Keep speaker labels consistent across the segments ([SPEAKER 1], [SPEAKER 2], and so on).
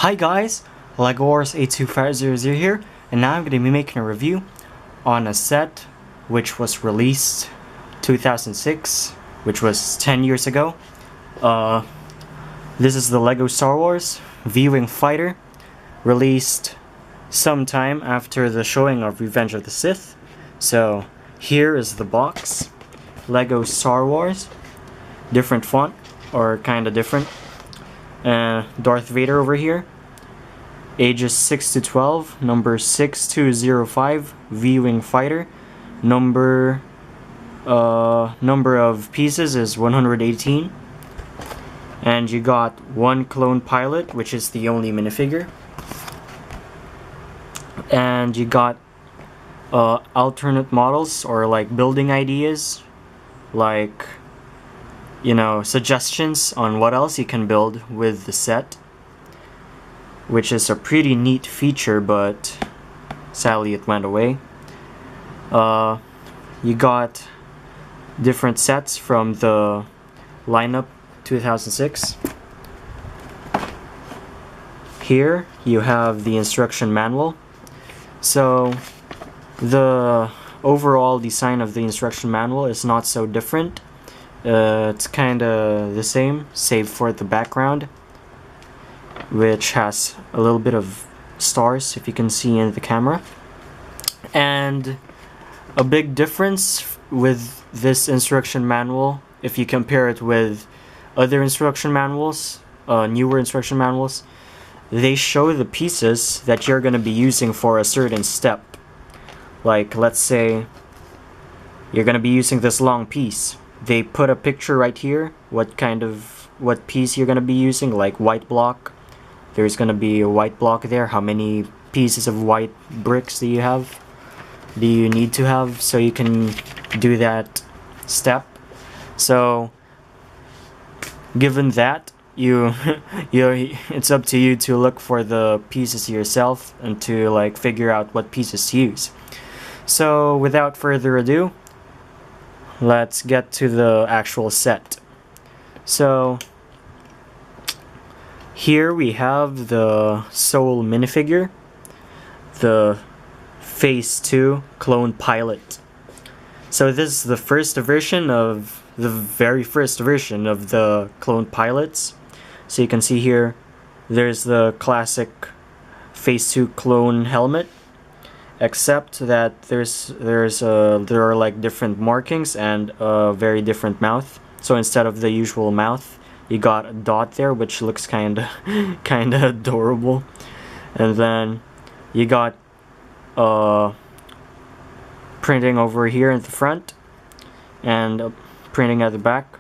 [SPEAKER 1] Hi guys, LegoWars82500 here, and now I'm going to be making a review on a set which was released 2006, which was 10 years ago. This is the LEGO Star Wars V-Wing Fighter, released sometime after the showing of Revenge of the Sith. So here is the box, LEGO Star Wars, different font, or kinda different. Darth Vader over here, ages 6 to 12, number 6205, V-Wing Fighter, number of pieces is 118, and you got one clone pilot, which is the only minifigure, and you got alternate models, or like building ideas, like, you know, suggestions on what else you can build with the set, which is a pretty neat feature, but sadly it went away. You got different sets from the lineup 2006. Here you have the instruction manual. So the overall design of the instruction manual is not so different. It's kinda the same, save for the background, which has a little bit of stars, if you can see in the camera. And a big difference with this instruction manual, if you compare it with other instruction manuals, newer instruction manuals, they show the pieces that you're going to be using for a certain step. Like, let's say you're going to be using this long piece. They put a picture right here, what piece you're going to be using, like white block. There's going to be a white block there. How many pieces of white bricks do you need to have, so you can do that step. So given that, it's up to you to look for the pieces yourself and to like figure out what pieces to use. So without further ado, let's get to the actual set. So here we have the Soul minifigure, the Phase 2 clone pilot. So this is the very first version of the clone pilots. So you can see here, there's the classic Phase 2 clone helmet, except that there are like different markings and a very different mouth. So instead of the usual mouth, you got a dot there, which looks kinda adorable. And then you got printing over here in the front and printing at the back.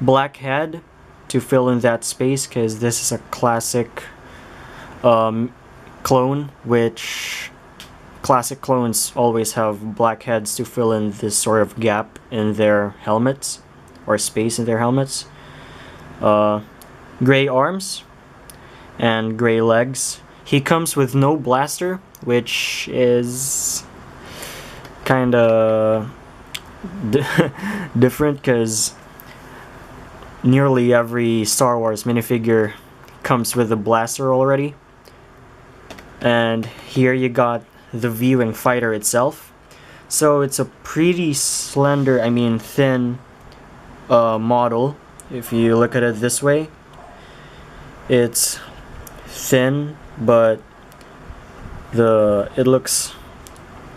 [SPEAKER 1] Black head to fill in that space, because this is a classic clone, which classic clones always have black heads to fill in this sort of gap in their helmets, or space in their helmets. Gray arms and gray legs. He comes with no blaster, which is kinda different, because nearly every Star Wars minifigure comes with a blaster already. And here you got the V-Wing Fighter itself. So it's a pretty slender, thin model. If you look at it this way, it's thin, but it looks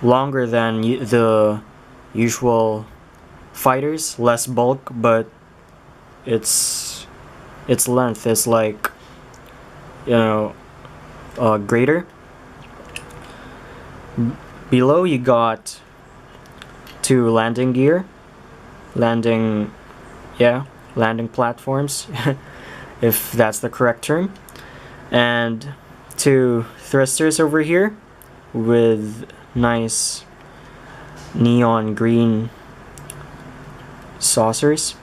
[SPEAKER 1] longer than the usual fighters, less bulk, but its length is like, you know, greater. Below you got two landing gear, landing platforms, if that's the correct term, and two thrusters over here with nice neon green saucers.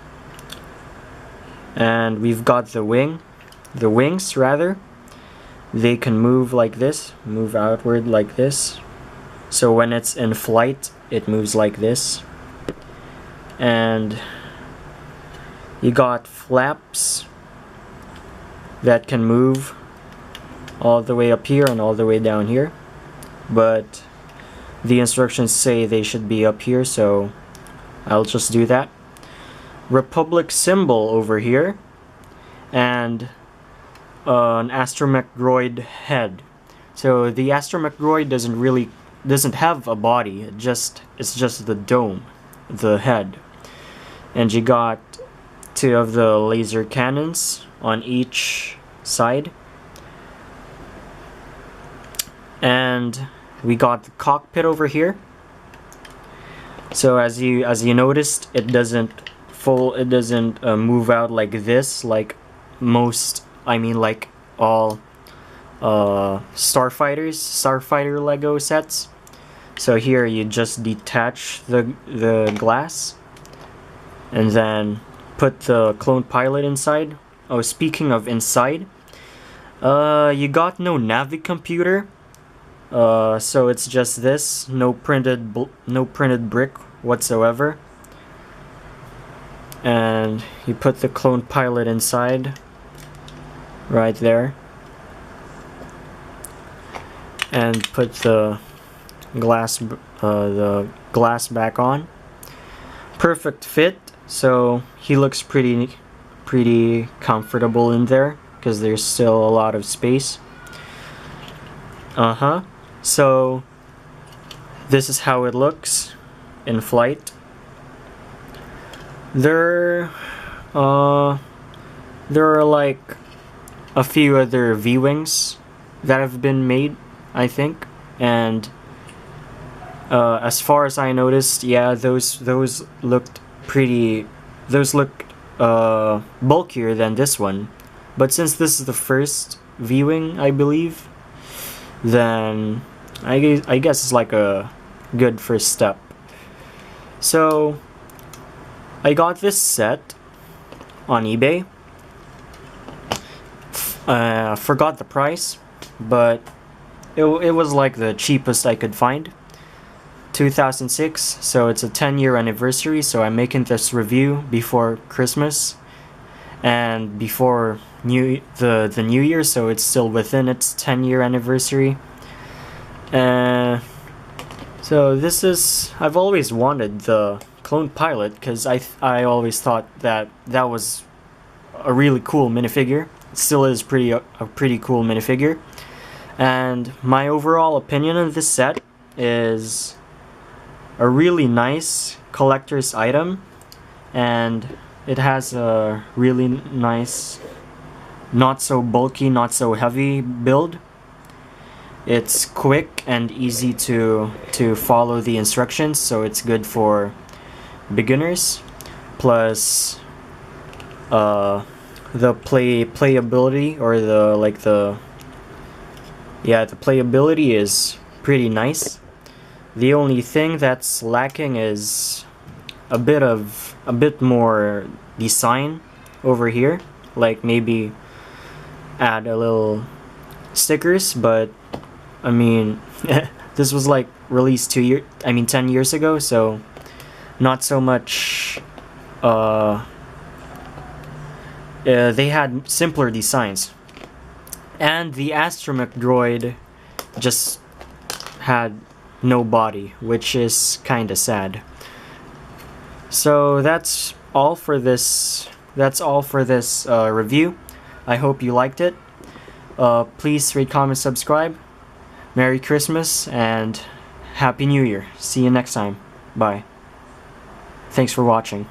[SPEAKER 1] And we've got the wings rather. They can move like this, move outward like this. So when it's in flight, it moves like this. And you got flaps that can move all the way up here and all the way down here, but the instructions say they should be up here, so I'll just do that. Republic symbol over here, and an astromech droid head. So the astromech droid doesn't have a body. It's just the dome, the head, and you got 2 of the laser cannons on each side, and we got the cockpit over here. So as you noticed, it doesn't move out like this, like like all Starfighter Lego sets. So here you just detach the glass and then put the clone pilot inside. Oh, speaking of inside, you got no Navi computer. So it's just this, no printed brick whatsoever, and you put the clone pilot inside right there, and put the glass back on. Perfect fit. So he looks pretty comfortable in there because there's still a lot of space. So this is how it looks in flight. There are like a few other V-wings that have been made, I think, and as far as I noticed, yeah, those looked bulkier than this one. But since this is the first V-wing, I believe, then I guess it's like a good first step. So I got this set on eBay. Forgot the price, but it was like the cheapest I could find. 2006, so it's a 10-year anniversary, so I'm making this review before Christmas and before the New Year, so it's still within its 10-year anniversary. So this is, I've always wanted the clone pilot because I always thought that was a really cool minifigure. It still is a pretty cool minifigure, and my overall opinion of this set is a really nice collector's item, and it has a really nice, not so bulky, not so heavy build. It's quick and easy to follow the instructions, so it's good for beginners. Plus the playability, or the playability is pretty nice. The only thing that's lacking is a bit more design over here, like maybe add a little stickers, but I mean this was like released 10 years ago, so not so much. They had simpler designs, and the astromech droid just had no body, which is kinda sad. So that's all for this review. I hope you liked it. Please rate, comment, subscribe. Merry Christmas and Happy New Year. See you next time. Bye. Thanks for watching.